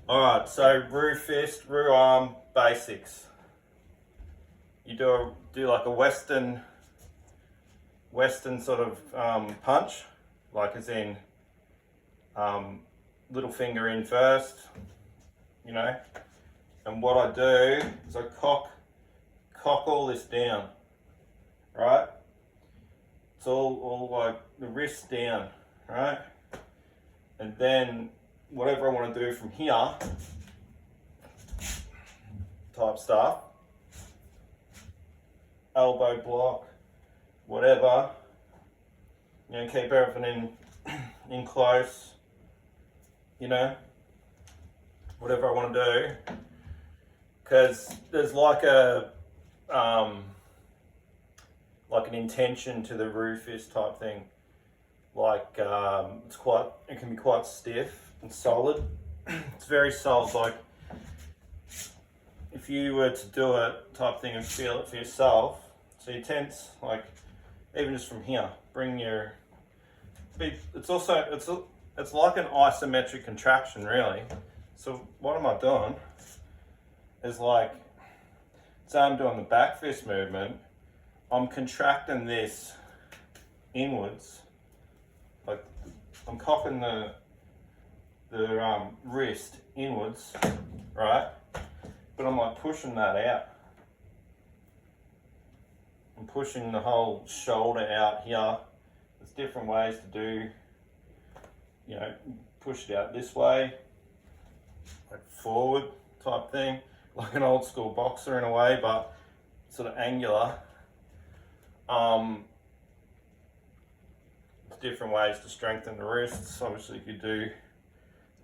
Alright, so roof fist, roo arm, basics. You do like a western sort of punch, like as in little finger in first, you know. And what I do is I cock all this down, right? It's all like the wrist down, right? And then whatever I want to do from here, type stuff, elbow block, whatever, you know, keep everything in close, you know, whatever I want to do, because there's like an intention to the roof fist type thing. Like it can be quite stiff and solid. It's very solid. Like if you were to do it type thing and feel it for yourself, so you tense, like even just from here, bring your big. It's like an isometric contraction, really. So what am I doing? Is like, so I'm doing the back fist movement. I'm contracting this inwards. Like I'm cocking the wrist inwards, right? But I'm like pushing that out. I'm pushing the whole shoulder out here. There's different ways to do, you know, push it out this way, like forward type thing, like an old school boxer in a way, but sort of angular. Different ways to strengthen the wrists. Obviously you could do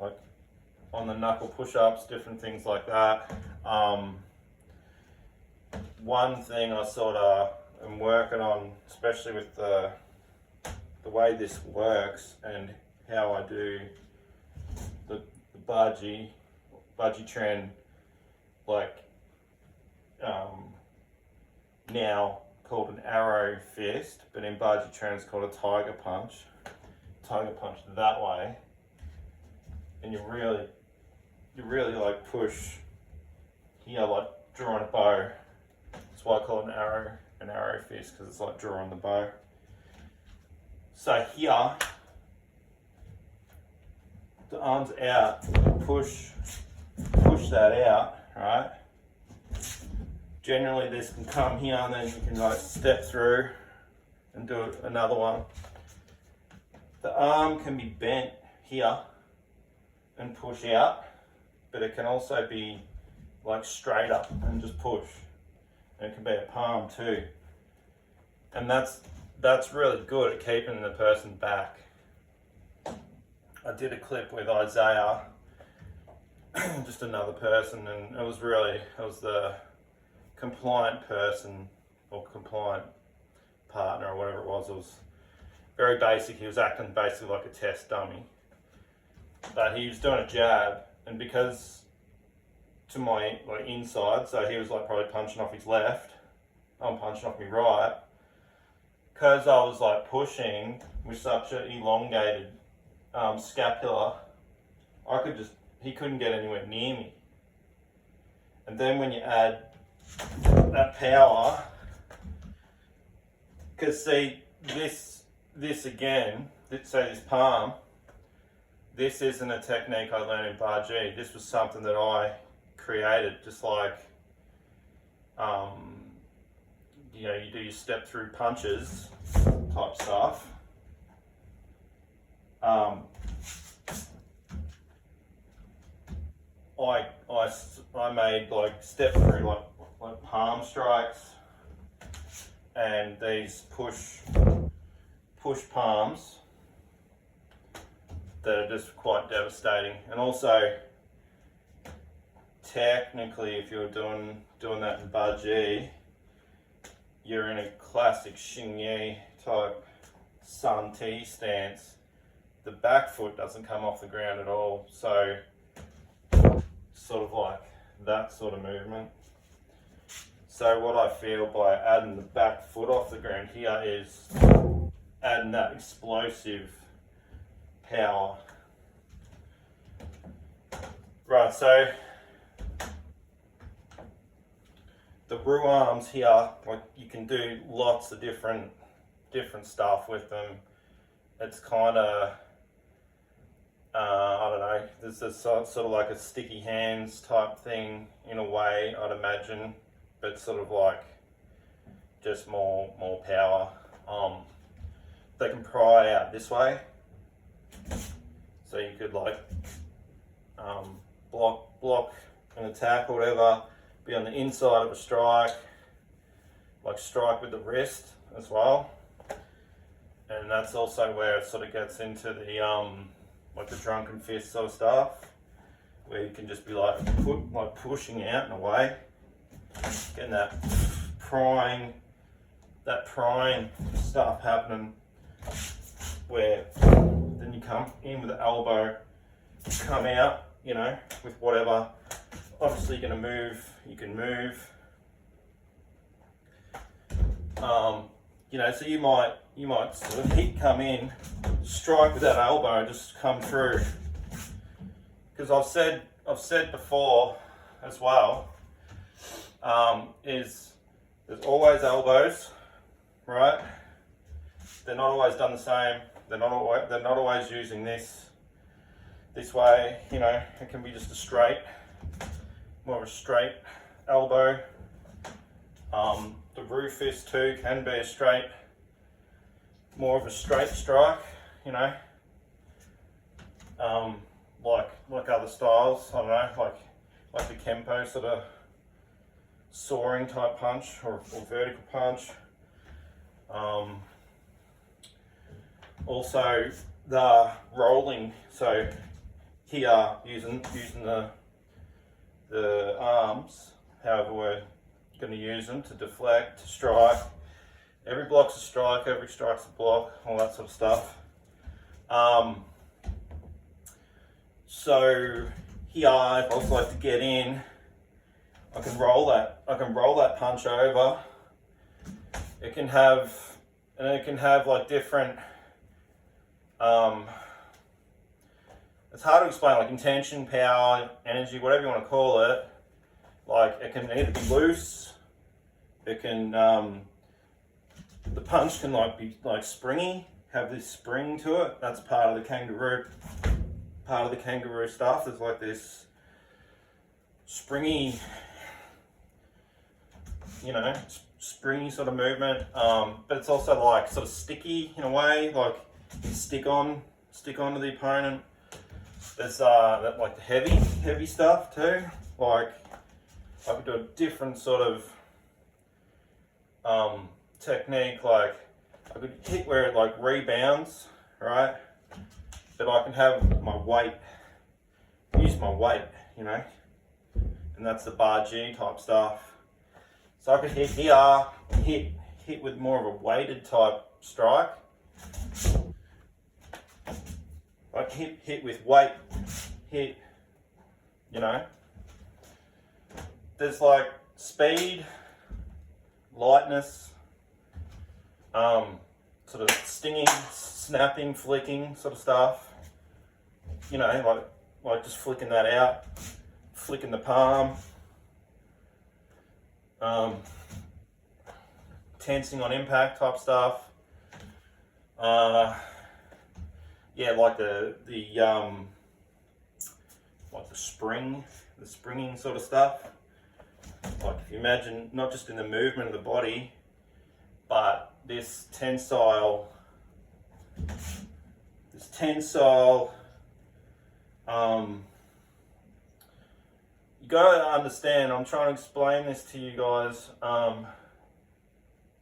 like on the knuckle push-ups, different things like that. One thing I sort of am working on, especially with the way this works and how I do the budgie trend, like now called an arrow fist, but in budgie trend it's called a tiger punch that way, and you really like push here, like drawing a bow. That's why I call it an arrow fist, because it's like drawing the bow. So here, the arms out, push that out, right? Generally this can come here and then you can like step through and do another one. The arm can be bent here and push out, but it can also be like straight up and just push. And it can be a palm too. And that's really good at keeping the person back. I did a clip with Isaiah, just another person, and it was the compliant person or compliant partner or whatever it was. It was very basic. He was acting basically like a test dummy, but he was doing a jab, and because to my like inside, so he was like probably punching off his left, I'm punching off my right, because I was like pushing with such an elongated scapula, he couldn't get anywhere near me. And then when you add that power, because see this again, say this palm, this isn't a technique I learned in Baji. This was something that I created, just like you know, you do your step through punches type stuff. I made like step through like palm strikes and these push palms that are just quite devastating. And also technically, if you're doing that in Baji, you're in a classic Xingyi type Sun T stance. The back foot doesn't come off the ground at all, so sort of like that sort of movement. So what I feel by adding the back foot off the ground here is adding that explosive power. Right, so the Ru arms here, like you can do lots of different stuff with them. It's kind of, I don't know, there's this sort of like a sticky hands type thing in a way, I'd imagine, but sort of like just more power. They can pry out this way, so you could like block an attack or whatever, be on the inside of a strike, like strike with the wrist as well. And that's also where it sort of gets into the like the drunken fist sort of stuff, where you can just be like pushing out in a way, getting that prying stuff happening, where then you come in with the elbow, come out, you know, with whatever. Obviously you're gonna move, you can move. You know, so you might sort of come in, strike with that elbow, just come through. Because I've said before as well, is there's always elbows, right? They're not always done the same. They're not always using this way. You know, it can be just a straight, more of a straight elbow. The Ru fist too can be a straight, more of a straight strike, you know, like other styles. I don't know, like the Kempo sort of soaring type punch or vertical punch. Also the rolling. So here using the arms, however we're going to use them to deflect, to strike. Every block's a strike, every strike's a block, all that sort of stuff. So here, if I also like to get in, I can roll that punch over. It can have like different, it's hard to explain, like intention, power, energy, whatever you want to call it. Like it can either be loose, it can, the punch can like be like springy, have this spring to it. That's part of the kangaroo stuff. There's like this springy, you know, springy sort of movement. But it's also like sort of sticky in a way, like stick onto the opponent. There's that like the heavy stuff too. Like I could do a different sort of technique, like I could hit where it like rebounds, right? But I can have my weight, use my weight, you know, and that's the bar G type stuff. So I could hit here, hit with more of a weighted type strike. Like hit with weight, hit, you know. There's like speed, lightness, sort of stinging, snapping, flicking sort of stuff. You know, like just flicking that out, flicking the palm, tensing on impact type stuff. Yeah, like the springing sort of stuff. Like if you imagine, not just in the movement of the body, but this tensile, you gotta understand, I'm trying to explain this to you guys,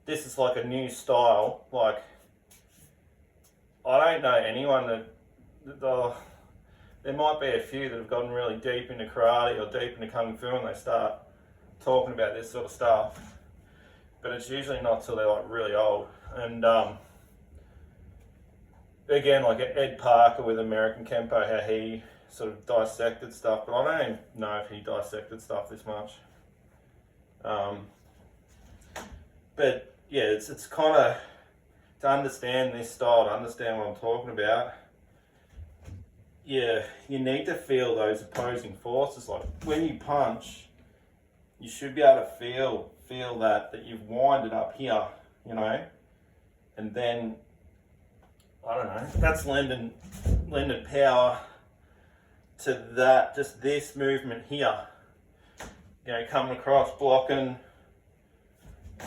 this is like a new style. Like, I don't know anyone that, there might be a few that have gotten really deep into karate or deep into kung fu and they start talking about this sort of stuff, but it's usually not till they're like really old. And again, like Ed Parker with American Kempo, how he sort of dissected stuff, but I don't even know if he dissected stuff this much. But yeah, it's kind of, to understand this style, to understand what I'm talking about, you need to feel those opposing forces. Like when you punch, you should be able to feel that you've winded up here, you know, and then I don't know. That's lending power to that. Just this movement here, you know, coming across, blocking,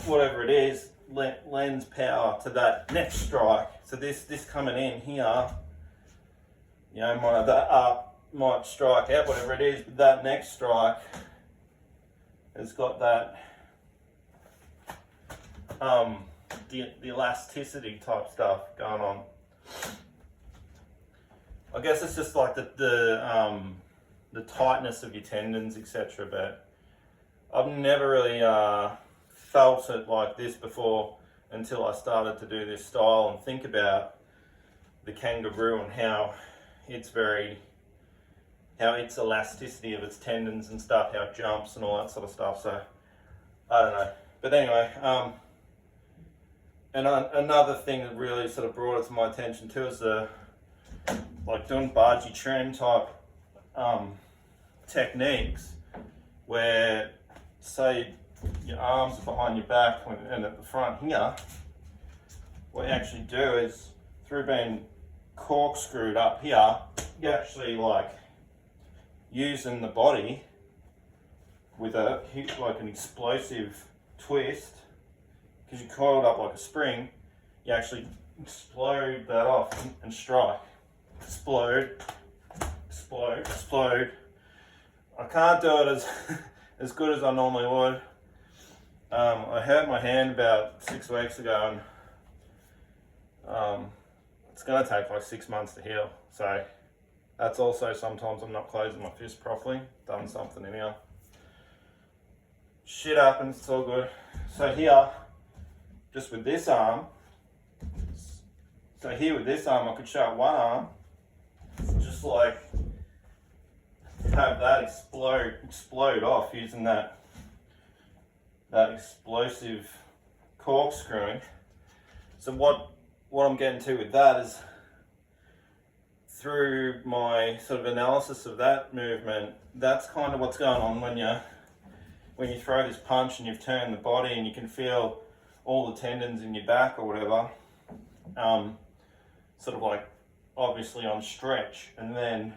whatever it is, lends power to that next strike. So this coming in here, you know, might strike out, whatever it is, but that next strike has got that the elasticity type stuff going on. I guess it's just like the tightness of your tendons, etc. But I've never really felt it like this before until I started to do this style and think about the kangaroo and how its elasticity of its tendons and stuff, how it jumps and all that sort of stuff. So I don't know, but anyway, and another thing that really sort of brought it to my attention too is like doing bungee trim type techniques where, say, your arms are behind your back and at the front here, what you actually do is, through being corkscrewed up here, you actually like using the body with like an explosive twist, because you're coiled up like a spring, you actually explode that off and strike. Explode, explode, explode. I can't do it as good as I normally would. I hurt my hand about 6 weeks ago, and it's going to take like 6 months to heal. So that's also sometimes I'm not closing my fist properly, done something in here. Shit happens, it's all good. So here, just with this arm, I could show one arm, just like have that explode off using that explosive corkscrewing. So what I'm getting to with that is, through my sort of analysis of that movement, that's kind of what's going on when you throw this punch and you've turned the body and you can feel all the tendons in your back or whatever, sort of like obviously on stretch, and then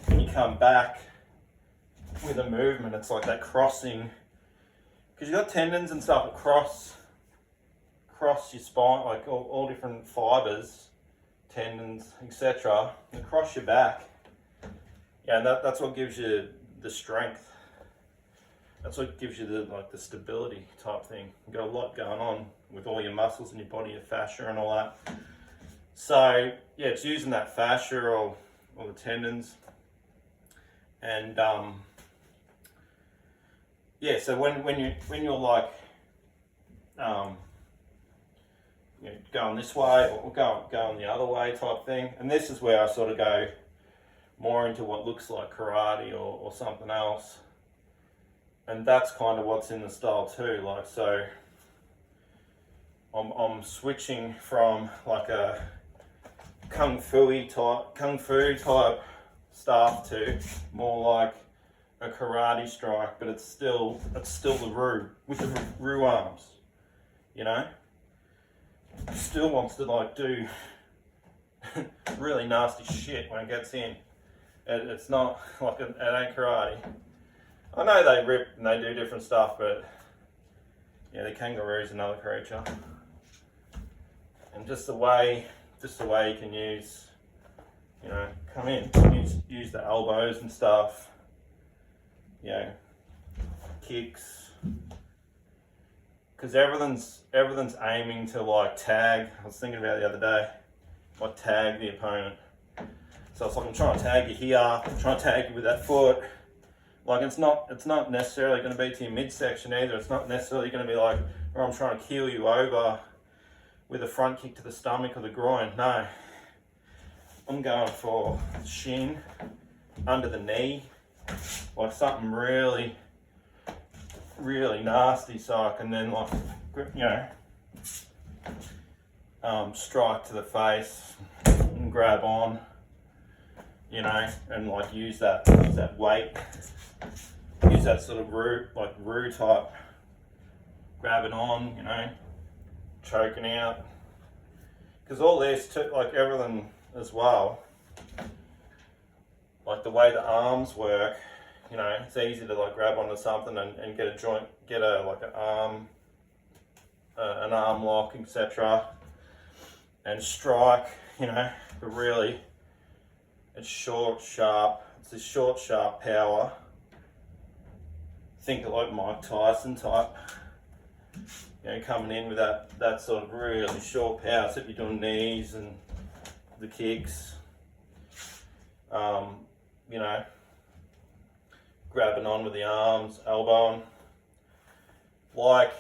when you come back with a movement, it's like that crossing, because you've got tendons and stuff across your spine, like all different fibers, tendons, etc., across your back. Yeah, and that's what gives you the strength. That's what gives you the stability type thing. You've got a lot going on with all your muscles in your body, your fascia and all that. So yeah, it's using that fascia or the tendons. And yeah, so when you're like you know, going this way or going the other way type thing, and this is where I sort of go more into what looks like karate or something else. And that's kind of what's in the style too. Like, so I'm switching from like a kung fu type stuff to more like a karate strike, but it's still the Roo with the Roo arms, you know. Still wants to like do really nasty shit when it gets in. It's not like it ain't karate. I know they rip and they do different stuff, but yeah, the kangaroo's another creature. And just the way you can use, you know, come in, use the elbows and stuff, you know, kicks, because everything's aiming to like tag. I was thinking about it the other day, like tag the opponent. So it's like, I'm trying to tag you here, I'm trying to tag you with that foot. Like, it's not necessarily going to be to your midsection either. It's not necessarily going to be like, or I'm trying to keel you over with a front kick to the stomach or the groin. No, I'm going for shin, under the knee, like something really, really nasty, so I can then, like, you know, strike to the face and grab on. you know, and like use that weight, use that sort of roux type, grabbing on, you know, choking out. Because all this too, like everything as well, like the way the arms work, you know, it's easy to like grab onto something and get a joint, get a like an arm lock, etc., and strike, you know. But really, it's short, sharp. It's a short, sharp power. Think of like Mike Tyson type, you know, coming in with that sort of really short power. So if you're doing knees and the kicks, you know, grabbing on with the arms, elbowing, like